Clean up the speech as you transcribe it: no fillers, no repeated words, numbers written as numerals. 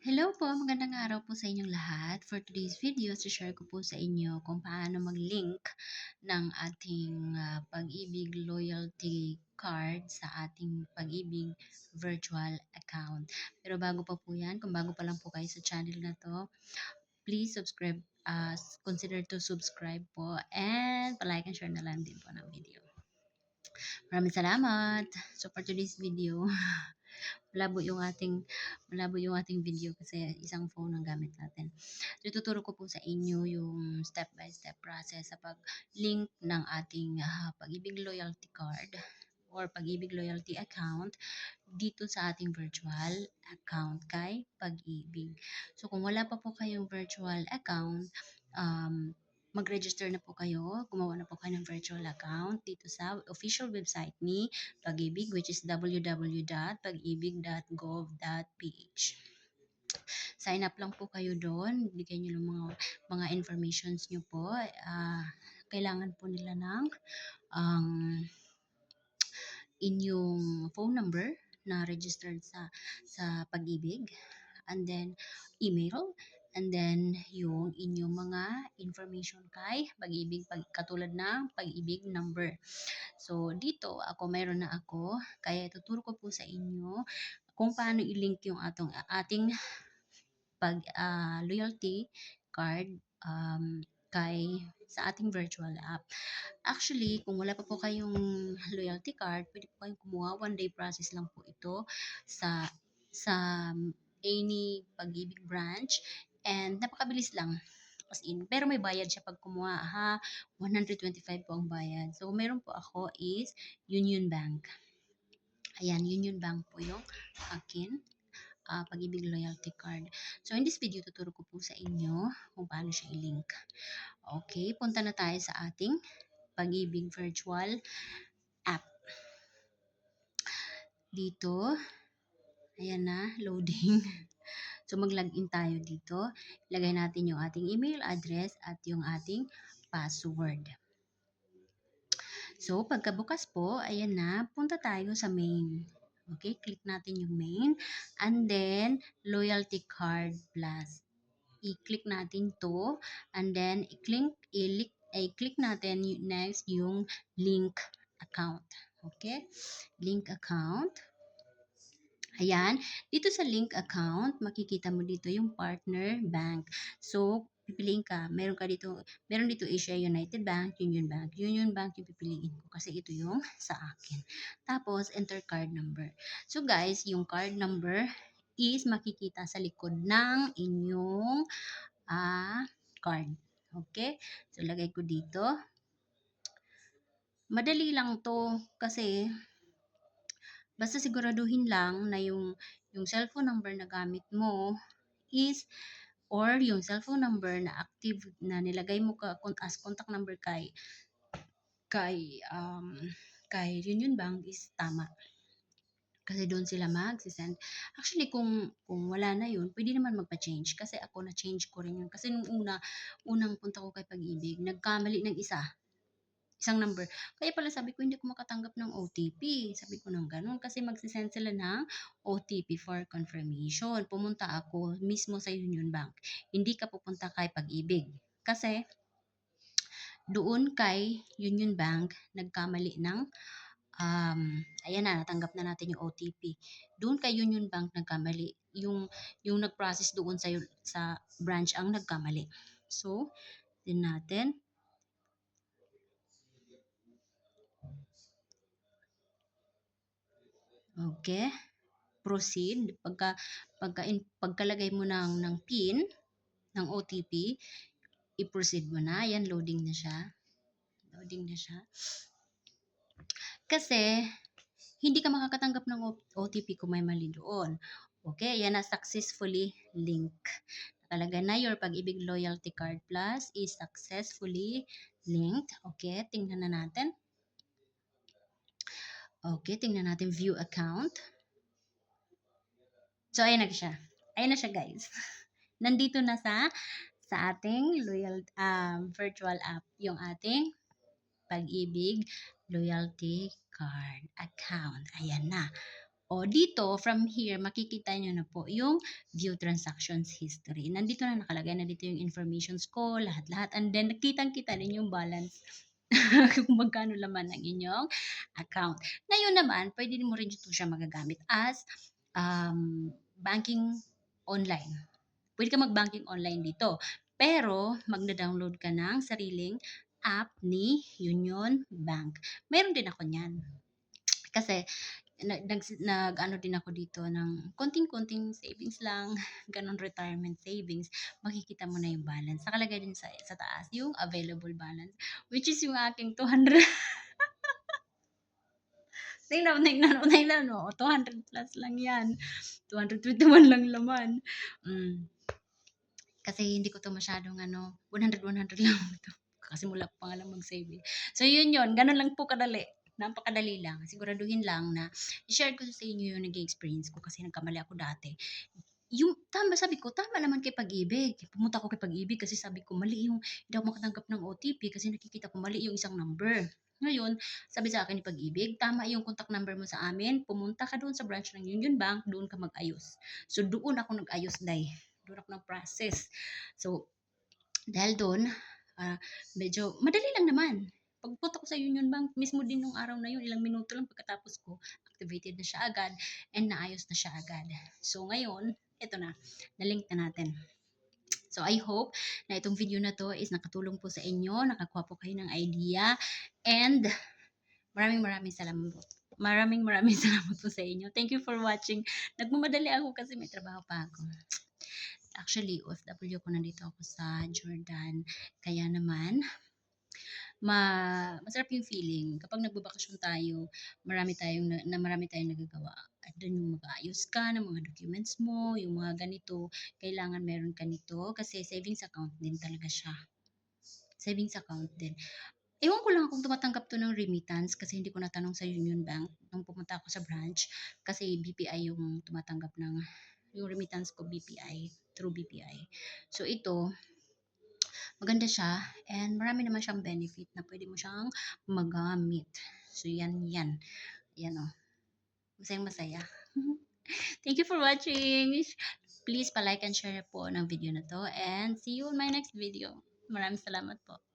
Hello po, magandang araw po sa inyong lahat. For today's video, share ko po sa inyo kung paano mag-link ng ating Pag-ibig loyalty card sa ating Pag-ibig virtual account. Pero bago pa po yan, kung bago pa lang po kayo sa channel na to, please subscribe, consider to subscribe po and palike and share na lang din po ng video. Maraming salamat. So for today's video, malabo yung ating video kasi isang phone ang gamit natin. So, ituturo ko po sa inyo yung step by step process sa pag-link ng ating Pag-ibig loyalty card or Pag-ibig loyalty account dito sa ating virtual account kay Pag-ibig. So, kung wala pa po kayong virtual account, mag-register na po kayo, gumawa na po kayo ng virtual account dito sa official website ni Pag-ibig, which is www.pagibig.gov.ph. Sign up lang po kayo doon, bigyan nyo ng mga informations nyo po. Kailangan po nila ng inyong phone number na registered sa Pag-ibig, and then email, and then yung inyong mga information kay Pag-ibig, katulad ng Pag-ibig number. So, dito mayroon na ako, kaya ituturo ko po sa inyo kung paano i-link yung ating loyalty card sa ating virtual app. Actually, kung wala pa po kayong loyalty card, pwede po kayong kumuha. One day process lang po ito sa any Pag-ibig branch, and napakabilis lang. As in, pero may bayad siya pag kumuha, ha? 125 po ang bayad. So, meron po ako is Union Bank. Ayan, Union Bank po yung akin. Pag-ibig loyalty card. So, in this video, tuturo ko po sa inyo kung paano siya i-link. Okay, punta na tayo sa ating Pag-ibig virtual app. Dito, ayan na, loading. So, mag-login tayo dito. Ilagay natin yung ating email address at yung ating password. So, pagkabukas po, ayan na, punta tayo sa main. Okay, click natin yung main. And then, loyalty card plus. I-click natin to. And then, i-click natin next yung link account. Okay? Link account. Ayan. Dito sa link account, makikita mo dito yung partner bank. So, pipiliin ka. Meron dito Asia United Bank, Union Bank. Union Bank yung pipiliin ko kasi ito yung sa akin. Tapos, enter card number. So, guys, yung card number is makikita sa likod ng inyong card. Okay? So, lagay ko dito. Madali lang to kasi basta siguraduhin lang na yung cellphone number na gamit mo is, or yung cellphone number na active na nilagay mo as contact number kay Union Bank is tama. Kasi doon sila mag-send. Actually, kung wala na yun, pwede naman magpa-change. Kasi ako na-change ko rin yun. Kasi nung unang punta ko kay Pag-ibig, nagkamali ng isang number. Kaya pala sabi ko, hindi ko makatanggap ng OTP. Sabi ko nang ganun. Kasi magsisend sila ng OTP for confirmation. Pumunta ako mismo sa Union Bank. Hindi ka pupunta kay Pag-ibig. Kasi doon kay Union Bank, nagkamali ng ayan na, natanggap na natin yung OTP. Doon kay Union Bank nagkamali. Yung nag-process doon sa branch ang nagkamali. So, din natin. Okay. Proceed. Pagkalagay mo ng PIN, ng OTP, i-proceed mo na. Ayan, loading na siya. Loading na siya. Kasi, hindi ka makakatanggap ng OTP kung may mali doon. Okay, yan na, successfully link. Nakalagay na your Pag-ibig loyalty card plus is successfully linked. Okay, tingnan na natin. Okay, tingnan natin view account. So, ayan na siya. Ayan na siya, guys. Nandito na sa ating virtual app yung ating Pag-ibig loyalty card account. Ayan na. O dito, from here, makikita nyo na po yung view transactions history. Nandito na nakalagay, nandito yung informations ko, lahat-lahat. And then, nakitang-kita din yung balance kung magkano laman ng inyong account. Ngayon naman, pwede mo rin ito siya magagamit as banking online. Pwede ka mag-banking online dito. Pero, magna-download ka ng sariling app ni Union Bank. Meron din ako niyan. Kasi, nag-ano din ako dito ng konting-konting savings lang, ganun retirement savings, makikita mo na yung balance. Nakalagay din sa taas yung available balance, which is yung aking 200. Tingnan mo, 200 plus lang yan. 221 lang laman. Kasi hindi ko to masyadong 100 lang to. Kasi mula pa nga lang mag-save. So yun, ganun lang po kadali. Napakadali lang. Siguraduhin lang na i-share ko sa inyo yung naging experience ko kasi nagkamali ako dati. Yung sabi ko, tama naman kay Pag-ibig. Pumunta ako kay Pag-ibig kasi sabi ko, mali yung, hindi ako makatanggap ng OTP kasi nakikita ko mali yung isang number. Ngayon, sabi sa akin ni Pag-ibig, tama yung contact number mo sa amin, pumunta ka doon sa branch ng Union Bank, doon ka mag-ayos. So, doon ako nag-ayos, day. Doon ako nag-process. So, dahil doon, medyo madali lang naman. Pagpunta ko sa Union Bank, mismo din nung araw na yun, ilang minuto lang pagkatapos ko, activated na siya agad and naayos na siya agad. So ngayon, ito na, na-link na natin. So I hope na itong video na to is nakatulong po sa inyo, nakakuha po kayo ng idea, and maraming salamat po. Maraming salamat po sa inyo. Thank you for watching. Nagmamadali ako kasi may trabaho pa ako. Actually, OFW ko, nandito ako sa Jordan. Kaya naman, masarap yung feeling. Kapag nagbabakasyon tayo, marami tayong nagagawa. At doon yung mag-aayos ka ng mga documents mo, yung mga ganito, kailangan meron ka nito kasi savings account din talaga siya. Savings account din. Ewan ko lang kung tumatanggap to ng remittance kasi hindi ko natanong sa Union Bank nung pumunta ako sa branch kasi BPI yung tumatanggap ng yung remittance ko, BPI, through BPI. So ito, maganda siya and marami naman siyang benefit na pwede mo siyang magamit. So yan. Yan masaya. Thank you for watching. Please pa-like and share po ng video na to and see you in my next video. Maraming salamat po.